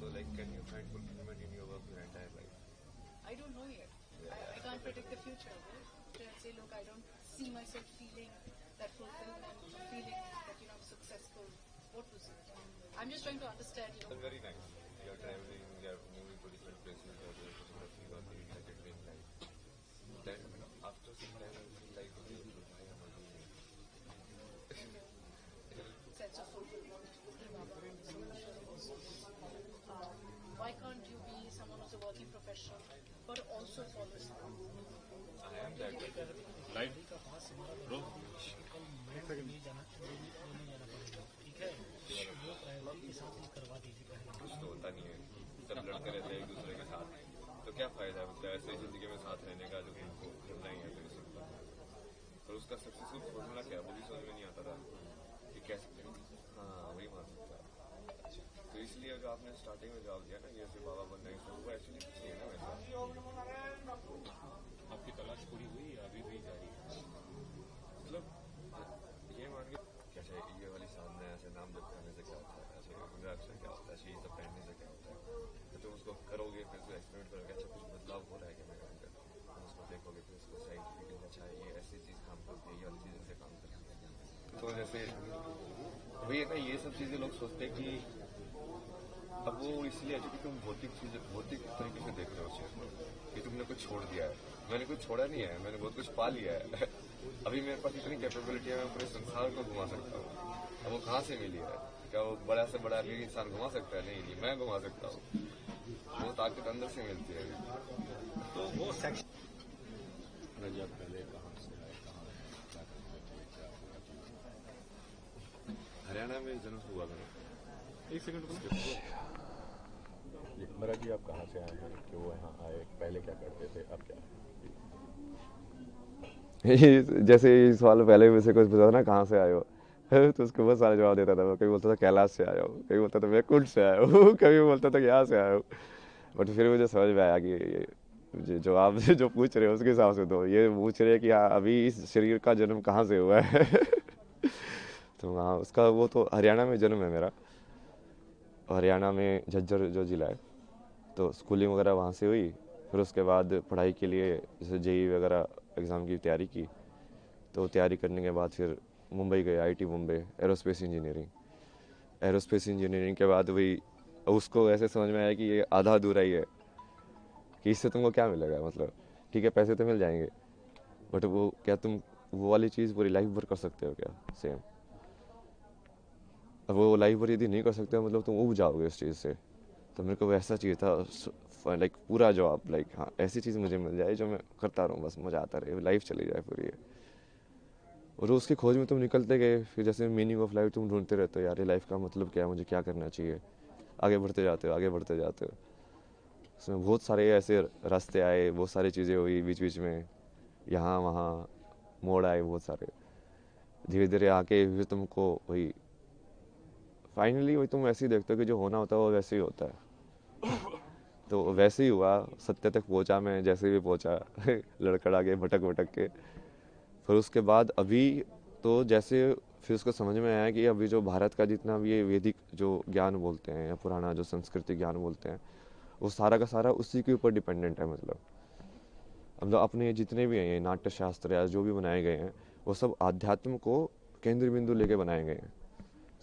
So like, can you find fulfillment in your work your entire life? I don't know yet. I can't predict the future. Right? I say, look, I don't see myself feeling that fulfillment, feeling that successful. What was it? I'm just trying to understand. That's very nice. You're traveling, you're moving to different places, you're doing photography, you're living like a dream life. Then after some time, I feel like, okay, why am I doing it? Sense of fulfillment. Why can't you be someone who's a working professional, but also follow someone? I am that. Light bro कुछ तो होता नहीं है, सब लड़ते रहते हैं एक दूसरे के साथ, तो क्या फायदा है मतलब ऐसे जिंदगी में साथ रहने का जो उनको करना ही है फिर सिंपल। और उसका सक्सेसफुल फॉर्मूला क्या है वो भी समझ में नहीं आता था कि कैसे, हाँ वही मान सकता है। तो इसलिए जो आपने स्टार्टिंग में जवाब दिया ना ये ऐसे बाबा बनना है, वो एक्चुअली कुछ नहीं है ना वैसा। आपकी तलाश पूरी हुई या अभी भी जारी है? मतलब ये मान के कैसे ये वाली सामने ऐसे नाम लिखाने से क्या होता है, ऐसे रुद्राक्ष से क्या होता है, शीश पहनने से क्या होता है, तो तुम उसको करोगे फिर उसको एक्सपेरिमेंट करोगे, अच्छा कुछ बदलाव हो रहा है क्या मेरे अंदर, तुम उसको देखोगे फिर उसको साइंटिफिकली अच्छा ये ऐसी चीज़ काम करती है, ये वाली चीज़ ऐसे काम करती है। तो जैसे वही है ना, ये सब चीज़ें लोग सोचते हैं कि अब वो इसलिए क्योंकि तुम भौतिक तरीके से देख रहे हो उस चीज़ को कि तुमने कुछ छोड़ दिया है। मैंने कुछ छोड़ा नहीं है, मैंने बहुत कुछ पा लिया है। अभी मेरे पास इतनी कैपेबिलिटी है, मैं पूरे संसार को घुमा सकता हूँ। अब वो कहाँ से मिली है? क्या वो बड़ा से बड़ा भी इंसान घुमा सकता है? नहीं, मैं घुमा सकता हूँ। वो ताकत अंदर से मिलती है। तो वो सेक्शन रजत पहले कहाँ से आए, कहाँ क्या करते थे, क्या हुआ चीज़? हरियाणा में जन्म हुआ मेरा। एक सेकंड मेरा जी, आप कहाँ से आए हैं, क्यों यहाँ आए, पहले क्या करते थे, अब क्या है? जैसे ये सवाल पहले भी से कुछ पूछा था ना, कहाँ से आए हो, तो उसको बहुत सारे जवाब देता था। कभी बोलता था कैलाश से आया हो, कभी बोलता था मैं कुंड से आया हूँ, कभी बोलता था यहाँ से आया हूँ। बट फिर मुझे समझ में आया कि जो आप जो पूछ रहे हो उसके हिसाब से तो ये पूछ रहे हैं कि हाँ अभी इस शरीर का जन्म कहाँ से हुआ है। तो हाँ उसका वो तो हरियाणा में जन्म है मेरा, हरियाणा में झज्जर जो ज़िला है। तो स्कूलिंग वगैरह वहाँ से हुई, फिर उसके बाद पढ़ाई के लिए जैसे जेई वगैरह एग्ज़ाम की तैयारी की। तो तैयारी करने के बाद फिर मुंबई गए, आईटी मुंबई, एरोस्पेस इंजीनियरिंग के बाद वही उसको ऐसे समझ में आया कि ये आधा अधूरा ही है, कि इससे तुमको क्या मिलेगा, मतलब ठीक है पैसे तो मिल जाएंगे बट वो क्या तुम वो वाली चीज़ पूरी लाइफ भर कर सकते हो क्या सेम? अब वो लाइफ भर यदि नहीं कर सकते हो मतलब तुम उब जाओगे उस चीज़ से। तो मेरे को वैसा चाहिए था, लाइक पूरा जॉब, लाइक हाँ ऐसी चीज़ मुझे मिल जाए जो मैं करता रहूँ, बस मज़ा आता रहे, लाइफ चली जाए पूरी। और उसकी खोज में तुम निकलते गए, फिर जैसे मीनिंग ऑफ लाइफ तुम ढूंढते रहते हो, यार ये लाइफ का मतलब क्या है, मुझे क्या करना चाहिए, आगे बढ़ते जाते हो। उसमें बहुत सारे ऐसे रास्ते आए, बहुत सारी चीज़ें हुई बीच बीच में, यहाँ वहाँ मोड़ आए बहुत सारे, धीरे धीरे आके फिर तुमको वही फाइनली वही तुम ऐसे ही देखते हो कि जो होना होता है वो वैसे ही होता है। तो वैसे ही हुआ, सत्य तक पहुंचा मैं जैसे भी पहुंचा। लड़खड़ा के भटक भटक के फिर उसके बाद अभी तो जैसे फिर उसको समझ में आया कि अभी जो भारत का जितना भी ये वैदिक जो ज्ञान बोलते हैं या पुराना जो संस्कृति ज्ञान बोलते हैं वो सारा का सारा उसी के ऊपर डिपेंडेंट है। मतलब अपने जितने भी हैं ये नाट्य शास्त्र या जो भी बनाए गए हैं वो सब आध्यात्म को केंद्र बिंदु लेके बनाए गए हैं।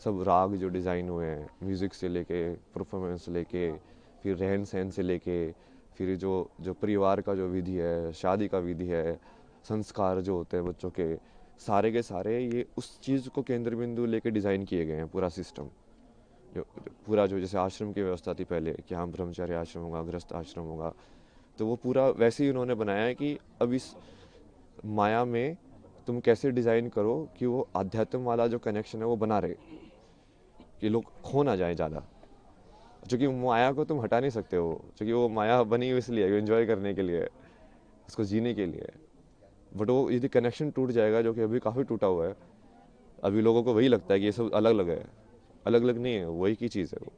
सब राग जो डिज़ाइन हुए हैं, म्यूज़िक से लेके परफॉर्मेंस से लेके फिर रहन सहन से लेके फिर जो जो परिवार का जो विधि है, शादी का विधि है, संस्कार जो होते हैं बच्चों के सारे ये उस चीज़ को केंद्र बिंदु लेके डिज़ाइन किए गए हैं। पूरा सिस्टम जो पूरा जो जैसे आश्रम की व्यवस्था थी पहले कि हाँ ब्रह्मचार्य आश्रम होगा, गृहस्थ आश्रम होगा, तो वो पूरा वैसे ही उन्होंने बनाया है कि अब इस माया में तुम कैसे डिज़ाइन करो कि वो आध्यात्म वाला जो कनेक्शन है वो बना रहे, कि लोग खो ना जाए ज़्यादा। क्योंकि माया को तुम हटा नहीं सकते हो, क्योंकि वो माया बनी हुई इसलिए एंजॉय करने के लिए, उसको जीने के लिए। बट वो यदि कनेक्शन टूट जाएगा, जो कि अभी काफ़ी टूटा हुआ है, अभी लोगों को वही लगता है कि ये सब अलग अलग है, अलग अलग नहीं है, वही की चीज़ है वो।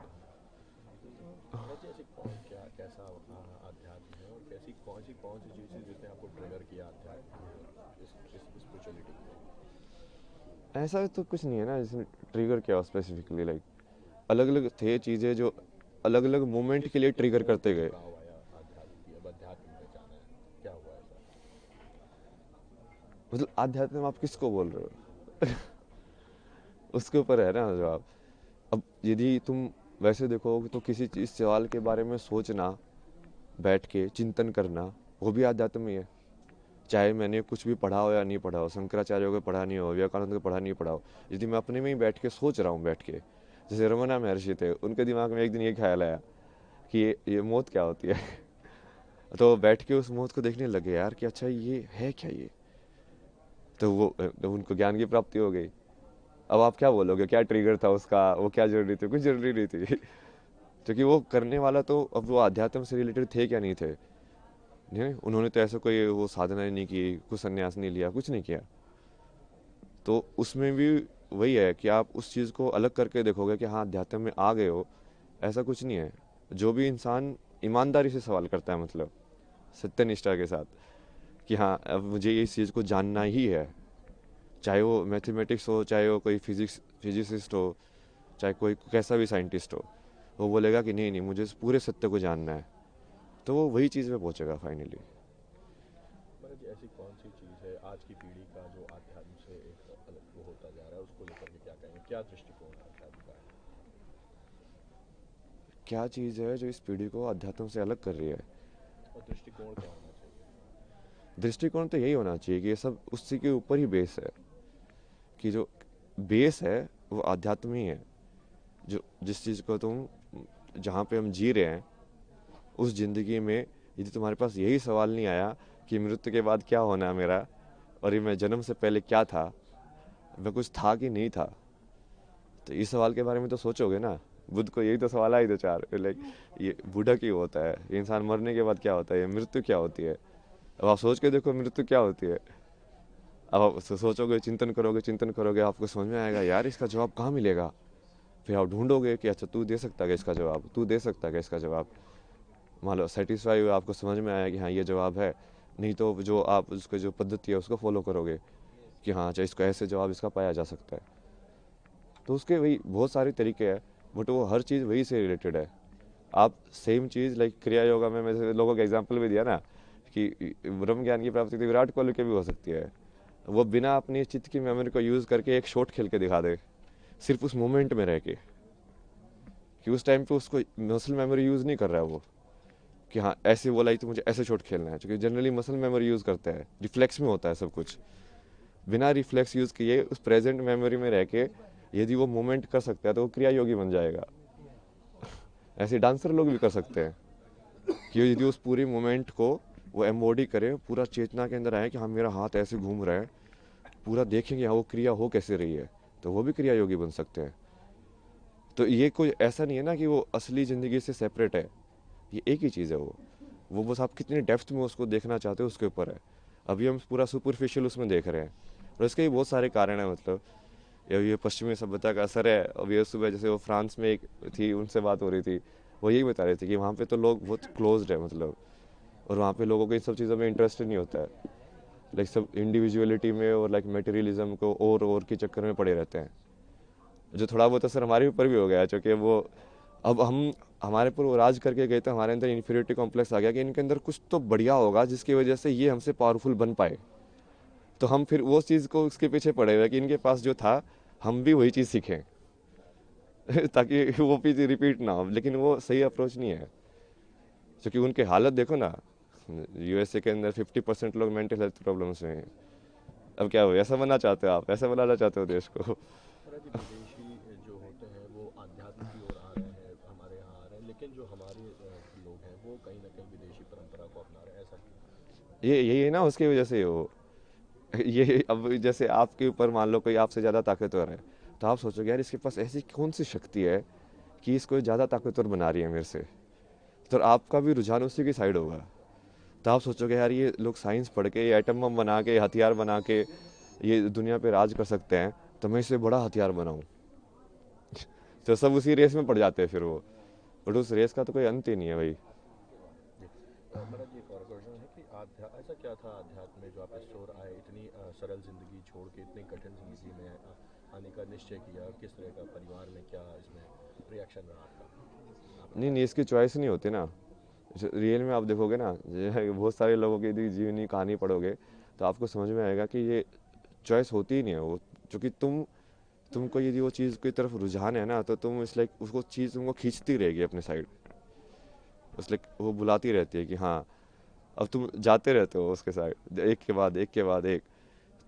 ऐसे कौन क्या कैसा आध्यात्म है और कैसी कौन सी चीज़ें जिसने आपको ट्रिगर किया आध्यात्म इस स्पिरिचुअलिटी को? ऐसा तो कुछ नहीं है ना जिसने ट्रिगर किया स्पेसिफिकली, लाइक अलग अलग थे चीज़ें जो अलग अलग मोमेंट के लिए ट्रिगर करते गए। गाँव आया आध्यात्म की, अब अध्यात्म में जाना है, क्या हुआ ऐसा? मतलब आध्यात्म आप किसको बोल रहे हो? उसके ऊपर है ना जवाब। अब यदि तुम वैसे देखो तो किसी चीज सवाल के बारे में सोचना, बैठ के चिंतन करना, वो भी आध्यात्म ही है। चाहे मैंने कुछ भी पढ़ा हो या नहीं पढ़ा हो, शंकराचार्य को पढ़ा नहीं हो, विवेकानंद को पढ़ा नहीं पढ़ा हो, यदि मैं अपने में ही बैठ के सोच रहा हूँ, बैठ के, जैसे रमना महर्षि थे, उनके दिमाग में एक दिन ये ख्याल आया कि ये मौत क्या होती है। तो बैठ के उस मौत को देखने लगे यार कि अच्छा ये है क्या ये। तो उनको ज्ञान की प्राप्ति हो गई। अब आप क्या बोलोगे, क्या ट्रिगर था उसका, वो क्या जरूरी थी? कुछ जरूरी नहीं थी। क्योंकि वो करने वाला तो, अब वो अध्यात्म से रिलेटेड थे क्या नहीं थे, नहीं, उन्होंने तो ऐसा कोई वो साधना नहीं की, कुछ संन्यास नहीं लिया, कुछ नहीं किया। तो उसमें भी वही है कि आप उस चीज़ को अलग करके देखोगे कि हाँ अध्यात्म में आ गए हो, ऐसा कुछ नहीं है। जो भी इंसान ईमानदारी से सवाल करता है, मतलब सत्यनिष्ठा के साथ कि हाँ अब मुझे इस चीज़ को जानना ही है, चाहे वो मैथमेटिक्स हो, चाहे वो कोई फिजिसिस्ट हो, चाहे कोई कैसा भी साइंटिस्ट हो, वो बोलेगा कि नहीं नहीं मुझे इस पूरे सत्य को जानना है, तो वो वही चीज़ में पहुंचेगा फाइनली। मतलब जी ऐसी कौन सी चीज़ है आज की पीढ़ी का जो आध्यात्म से एक अलग वो होता जा रहा है, उसको लेकर के क्या कहेंगे, क्या दृष्टिकोण है आध्यात्म का? क्या चीज़ है जो इस पीढ़ी को अध्यात्म से अलग कर रही है? और दृष्टिकोण क्या होना चाहिए? दृष्टिकोण तो यही होना चाहिए कि ये सब उसी के ऊपर ही बेस है, कि जो बेस है वो आध्यात्म ही है। जो जिस चीज़ को तुम, जहाँ पे हम जी रहे हैं उस ज़िंदगी में, यदि तुम्हारे पास यही सवाल नहीं आया कि मृत्यु के बाद क्या होना है मेरा, और ये मैं जन्म से पहले क्या था, मैं कुछ था कि नहीं था, तो इस सवाल के बारे में तो सोचोगे ना। बुद्ध को यही तो सवाल आए दो चार, लाइक ये बूढ़ा क्यों होता है, ये इंसान मरने के बाद क्या होता है, ये मृत्यु क्या होती है। अब आप सोच के देखो मृत्यु क्या होती है। अब आप सोचोगे, चिंतन करोगे, आपको समझ में आएगा यार इसका जवाब कहाँ मिलेगा। फिर आप ढूंढोगे कि अच्छा तू दे सकता है इसका जवाब, तू दे सकता है इसका जवाब। मान लो सेटिस्फाई हुआ, आपको समझ में आया कि हाँ ये जवाब है, नहीं तो जो आप उसका जो पद्धति है उसको फॉलो करोगे कि हाँ अच्छा इसको ऐसे जवाब इसका पाया जा सकता है। तो उसके वही बहुत सारे तरीके हैं, बट वो हर चीज़ वही से रिलेटेड है। आप सेम चीज़ लाइक क्रिया योगा में मैंने लोगों का एग्जाम्पल भी दिया ना कि ब्रह्म ज्ञान की प्राप्ति तो विराट कोहली के भी हो सकती है। वो बिना अपनी चित्त की मेमोरी को यूज़ करके एक शॉट खेल के दिखा दे, सिर्फ उस मोमेंट में रह के, कि उस टाइम पे उसको मसल मेमोरी यूज़ नहीं कर रहा है वो, कि हाँ ऐसे बोला ही तो मुझे ऐसे शॉट खेलना है, क्योंकि जनरली मसल मेमोरी यूज़ करते हैं, रिफ्लेक्स में होता है सब कुछ। बिना रिफ्लेक्स यूज़ किए उस प्रेजेंट मेमोरी में रह के यदि वो मोमेंट कर सकता है तो वो क्रिया योगी बन जाएगा। ऐसे डांसर लोग भी कर सकते हैं कि यदि उस पूरी मोमेंट को वो एम्बॉडी करे, पूरा चेतना के अंदर आए कि हाँ मेरा हाथ ऐसे घूम रहा है, पूरा देखेंगे हाँ वो क्रिया हो कैसे रही है, तो वो भी क्रिया योगी बन सकते हैं। तो ये कोई ऐसा नहीं है ना कि वो असली ज़िंदगी से सेपरेट है, ये एक ही चीज़ है। वो बस आप कितनी डेप्थ में उसको देखना चाहते हो उसके ऊपर है। अभी हम पूरा सुपरफिशियल उसमें देख रहे हैं, और इसके भी बहुत सारे कारण हैं। मतलब ये पश्चिमी सभ्यता का असर है। अब ये सुबह जैसे वो फ्रांस में एक थी, उनसे बात हो रही थी, वो यही बता रहे थे कि वहाँ पे तो लोग बहुत क्लोज्ड है, मतलब, और वहाँ पे लोगों को इन सब चीज़ों में इंटरेस्ट नहीं होता है। लाइक सब इंडिविजुअलिटी में और लाइक मटेरियलिज्म को और के चक्कर में पड़े रहते हैं, जो थोड़ा बहुत असर हमारे ऊपर भी हो गया है। क्योंकि वो अब हम हमारे पर वो राज करके गए, तो हमारे अंदर इन्फीरियरिटी कॉम्प्लेक्स आ गया कि इनके अंदर कुछ तो बढ़िया होगा जिसकी वजह से ये हमसे पावरफुल बन पाए। तो हम फिर वो चीज़ को उसके पीछे पड़े हुए कि इनके पास जो था हम भी वही चीज़ सीखें ताकि वो चीज़ रिपीट ना हो। लेकिन वो सही अप्रोच नहीं है, क्योंकि उनके हालत देखो ना, यूएसए के अंदर 50% लोग मेंटल हेल्थ प्रॉब्लम्स में हैं। अब क्या हो, ऐसा बनना चाहते हो आप, ऐसा बनाना चाहते हो देश को? और अभी विदेशी जो होते हैं वो आध्यात्म की ओर आ रहे हैं, हमारे यहाँ आ रहे हैं, लेकिन जो हमारे लोग हैं वो कहीं ना कहीं विदेशी परंपरा को अपना रहे हैं, ऐसा क्यों? ये यही है ना, उसकी वजह से हो। ये अब जैसे आपके ऊपर मान लो कोई आपसे ज़्यादा ताकतवर है, तो आप सोचोगे यार इसके पास ऐसी कौन सी शक्ति है कि इसको ज़्यादा ताकतवर बना रही है मेरे से, तो आपका भी रुझान उसी की साइड होगा। तो आप सोचोगे यार ये लोग साइंस पढ़ के, ये एटम बम बना के, हथियार बना के ये दुनिया पे राज कर सकते हैं, तो मैं इससे बड़ा हथियार बनाऊं। तो सब उसी रेस में पड़ जाते हैं फिर वो, बट उस रेस का तो कोई अंत ही नहीं है भाई। मेरा जी एक और क्वेश्चन है कि ऐसा क्या था आध्यात्म में जो आप इस ओर आए, इतनी सरल जिंदगी छोड़ के इतनी कठिन जिंदगी में आने का निश्चय किया, किस तरह का परिवार में क्या इसमें रिएक्शन रहा आपका? नहीं, इसकी चॉइस नहीं होती ना। रियल में आप देखोगे ना, बहुत सारे लोगों की यदि जीवनी कहानी पढ़ोगे तो आपको समझ में आएगा कि ये चॉइस होती ही नहीं है वो, क्योंकि तुमको यदि वो चीज़ की तरफ रुझान है ना, तो तुम इस लाइक उसको चीज़ तुमको खींचती रहेगी अपने साइड, उस लाइक वो बुलाती रहती है कि हाँ, अब तुम जाते रहते हो उसके साइड, एक के बाद एक के बाद एक।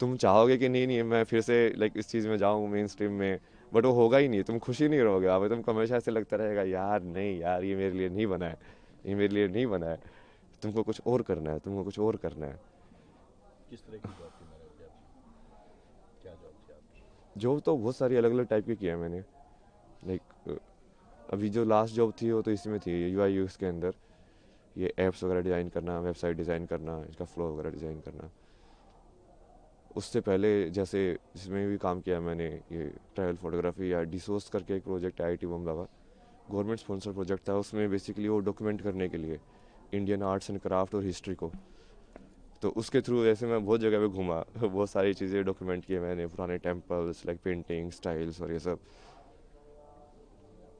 तुम चाहोगे कि नहीं मैं फिर से लाइक इस चीज़ में जाऊँ मेन स्ट्रीम में, बट वो होगा ही नहीं, तुम खुशी नहीं रहोगे। अब तुमको हमेशा ऐसे लगता रहेगा यार नहीं यार, ये मेरे लिए नहीं बना है, ये मेरे लिए नहीं बना है। तुमको कुछ और करना है, तुमको कुछ और करना है। किस तरह की जॉब थी मैंने की आपकी? क्या जॉब थी आपकी? जॉब तो बहुत सारी अलग अलग टाइप की किया है मैंने। लाइक अभी जो लास्ट जॉब थी वो तो इसमें थी, यूआई यूएक्स के अंदर, ये ऐप्स वगैरह डिज़ाइन करना, वेबसाइट डिज़ाइन करना, इसका फ्लो वगैरह डिज़ाइन करना। उससे पहले जैसे जिसमें भी काम किया मैंने, ये ट्रैवल फोटोग्राफी या डिसोर्स करके एक प्रोजेक्ट है आईआईटी बॉम्बे का, गवर्नमेंट स्पॉन्सर प्रोजेक्ट था। उसमें बेसिकली वो डॉक्यूमेंट करने के लिए इंडियन आर्ट्स एंड क्राफ्ट और हिस्ट्री को, तो उसके थ्रू ऐसे मैं बहुत जगह पे घूमा, बहुत सारी चीज़ें डॉक्यूमेंट किए मैंने, पुराने टेम्पल्स लाइक पेंटिंग स्टाइल्स और ये सब।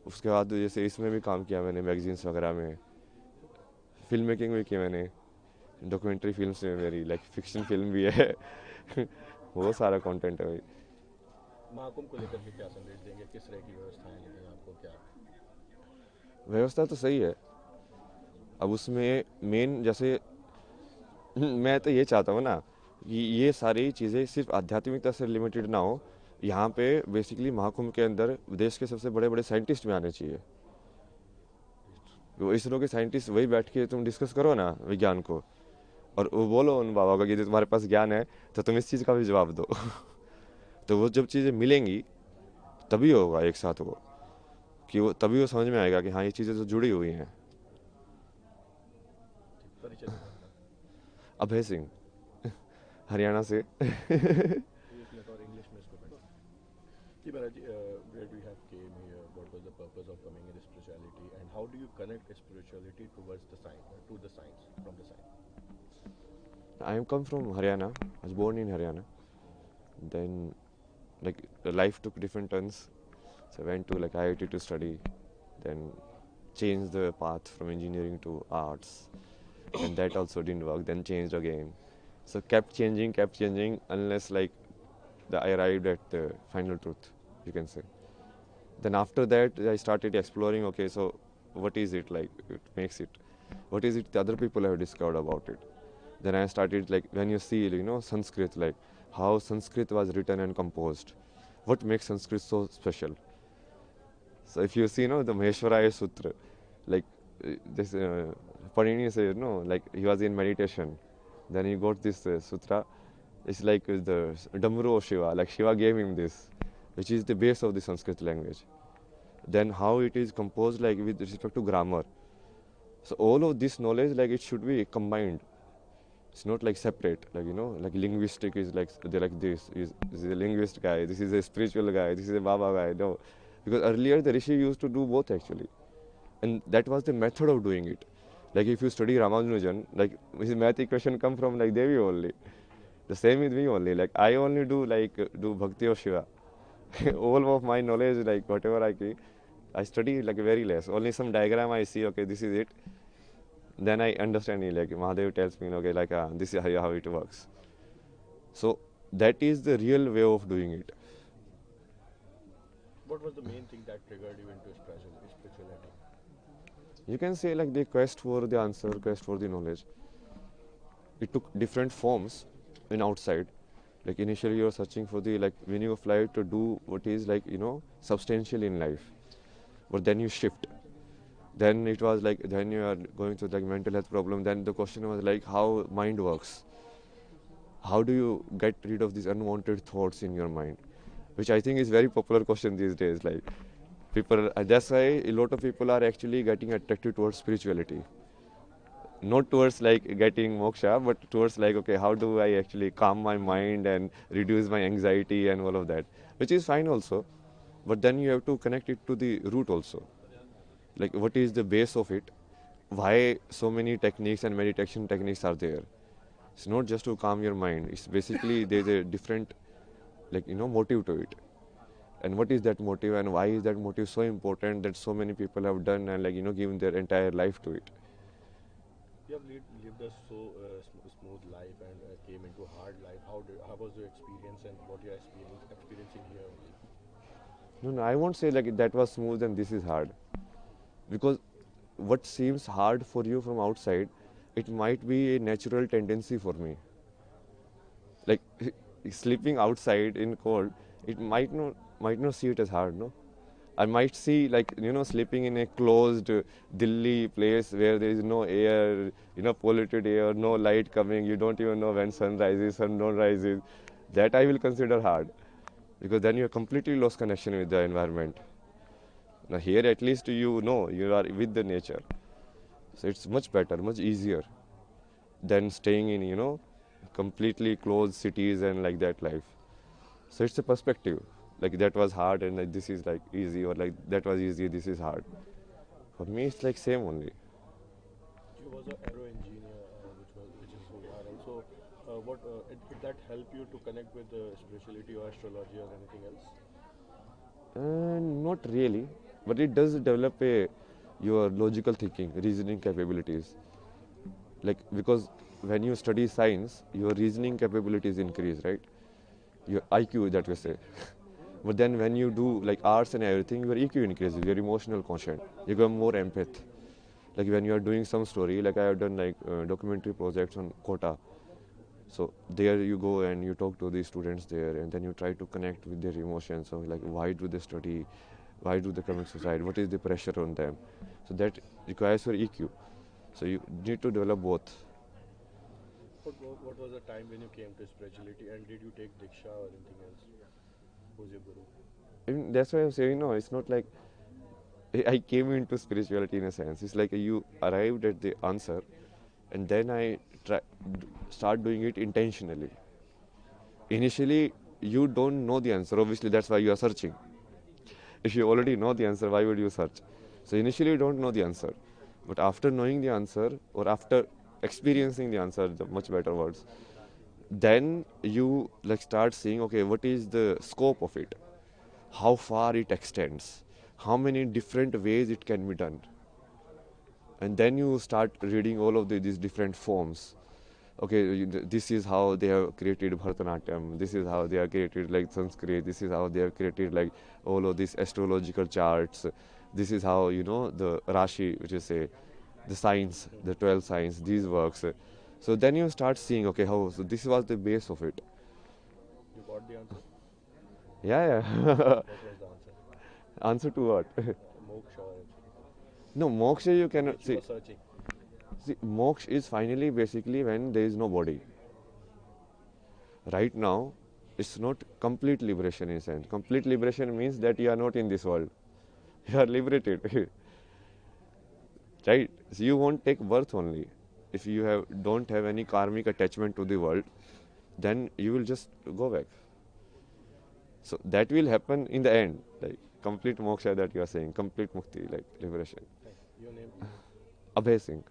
उसके बाद जैसे इसमें भी काम किया मैंने, मैगजीन्स वगैरह में, फिल्म मेकिंग भी की मैंने, डॉक्यूमेंट्री फिल्म में मेरी लाइक फिक्शन फिल्म भी है। बहुत सारा कंटेंट है भाई। महाकुंभ को लेकर के क्या संदेश देंगे? किस तरह की व्यवस्थाएं लगी आपको? क्या व्यवस्था तो सही है, अब उसमें मेन जैसे मैं तो ये चाहता हूँ ना कि ये सारी चीज़ें सिर्फ आध्यात्मिकता से लिमिटेड ना हो। यहाँ पे बेसिकली महाकुंभ के अंदर देश के सबसे बड़े बड़े साइंटिस्ट भी आने चाहिए। वो इसरो के साइंटिस्ट वही बैठ के तुम डिस्कस करो ना विज्ञान को, और वो बोलो उन बाबा को कि यदि तुम्हारे पास ज्ञान है तो तुम इस चीज़ का भी जवाब दो। तो वो जब चीज़ें मिलेंगी तभी होगा एक साथ वो, कि वो तभी वो समझ में आएगा कि हाँ ये चीज़ें तो जुड़ी हुई हैं। परिचय देना आपका? अभय सिंह, हरियाणा से। एक मिनट और इंग्लिश में इसको पढ़ो। जी महाराज जी, where do you have came here? What was the purpose of coming in spirituality, and how do you connect spirituality towards the science, to the science, from the science? I am come from Haryana. I was born in Haryana. Then, like life took different turns. So I went to like IIT to study. Then changed the path from engineering to arts. And that also didn't work. Then changed again. So kept changing unless like I arrived at the final truth, you can say. Then after that I started exploring. Okay, so what is it like? It makes it. What is it the other people have discovered about it? Then I started like when you see Sanskrit, like how Sanskrit was written and composed, what makes Sanskrit so special. So if you see the Maheshwaraya Sutra, like this Panini says like he was in meditation, then he got this sutra. It's like the Damru of Shiva, like Shiva gave him this, which is the base of the Sanskrit language. Then how it is composed, like with respect to grammar. So all of this knowledge, like it should be combined. It's not like separate, like like linguistic is like they're like this is a linguist guy, this is a spiritual guy, this is a Baba guy. No, because earlier the Rishi used to do both actually, and that was the method of doing it. Like if you study Ramanujan, like his math equation come from like Devi only. The same with me only. Like I only do Bhakti of Shiva. All of my knowledge, like whatever I study like very less. Only some diagram I see. Okay, this is it. Then I understand it. Like Mahadev tells me, okay, like this is how it works. So that is the real way of doing it. What was the main thing that triggered you into spirituality? You can say like the quest for the answer, quest for the knowledge. It took different forms in outside. Like initially you are searching for the like meaning of life, to do what is like substantial in life. But then you shift. Then it was like then you are going through like mental health problem. Then the question was like how mind works. How do you get rid of these unwanted thoughts in your mind? Which I think is very popular question these days. Like people, that's why a lot of people are actually getting attracted towards spirituality. Not towards like getting moksha, but towards like, okay, how do I actually calm my mind and reduce my anxiety and all of that, which is fine also. But then you have to connect it to the root also. Like what is the base of it? Why so many techniques and meditation techniques are there? It's not just to calm your mind. It's basically there's a different motive to it. and what is that motive, and why is that motive so important that so many people have done and like given their entire life to it. You have lived a so smooth life and came into hard life. How was your experience and what you are experiencing here only? No, I won't say like that was smooth and this is hard, because what seems hard for you from outside, it might be a natural tendency for me. Like sleeping outside in cold, it might not see it as hard, no. I might see like sleeping in a closed Delhi place where there is no air, polluted air, no light coming. You don't even know when sun rises, sun don't rises. That I will consider hard, because then you have completely lost connection with the environment. Now here at least you know you are with the nature, so it's much better, much easier than staying in completely closed cities and like that life. So it's a perspective. Like that was hard and like this is like easy, or like that was easy, this is hard. For me, it's like same only. You was an aero engineer, which is so viral. So, what did that help you to connect with spirituality or astrology or anything else? Not really, but it does develop your logical thinking, reasoning capabilities. Like because when you study science, your reasoning capabilities increase, right? Your IQ, that we say. But then when you do like arts and everything, your EQ increases, your emotional quotient. You become more empath. Like when you are doing some story, like I have done like documentary projects on Kota. So there you go and you talk to the students there, and then you try to connect with their emotions. So like why do they study? Why do they commit suicide? What is the pressure on them? So that requires your EQ. So you need to develop both. What was the time when you came to spirituality and did you take Diksha or anything else? Who's your guru? I mean, that's why I'm saying no. It's not like I came into spirituality in a sense. It's like you arrived at the answer, and then I start doing it intentionally. Initially, you don't know the answer. Obviously, that's why you are searching. If you already know the answer, why would you search? So initially, you don't know the answer, but after knowing the answer, or after experiencing the answer, the much better words, then you like start seeing, okay, what is the scope of it, how far it extends, how many different ways it can be done, and then you start reading all of these different forms. Okay, this is how they have created Bharatanatyam, this is how they have created like Sanskrit, this is how they have created like all of these astrological charts, this is how the Rashi, which is say the science, the 12 science, these works. So then you start seeing, okay, how, so this was the base of it. You got the answer? Yeah. What was the answer? Answer to what? Moksha or anything? No, moksha you cannot Which you see. were searching. See, moksha is finally basically when there is no body. Right now, it's not complete liberation in a sense. Complete liberation means that you are not in this world. You are liberated. Right? So you won't take birth only. If you don't have any karmic attachment to the world, then you will just go back. So that will happen in the end, like complete moksha that you are saying, complete mukti, like liberation. Your name? Abhay Singh.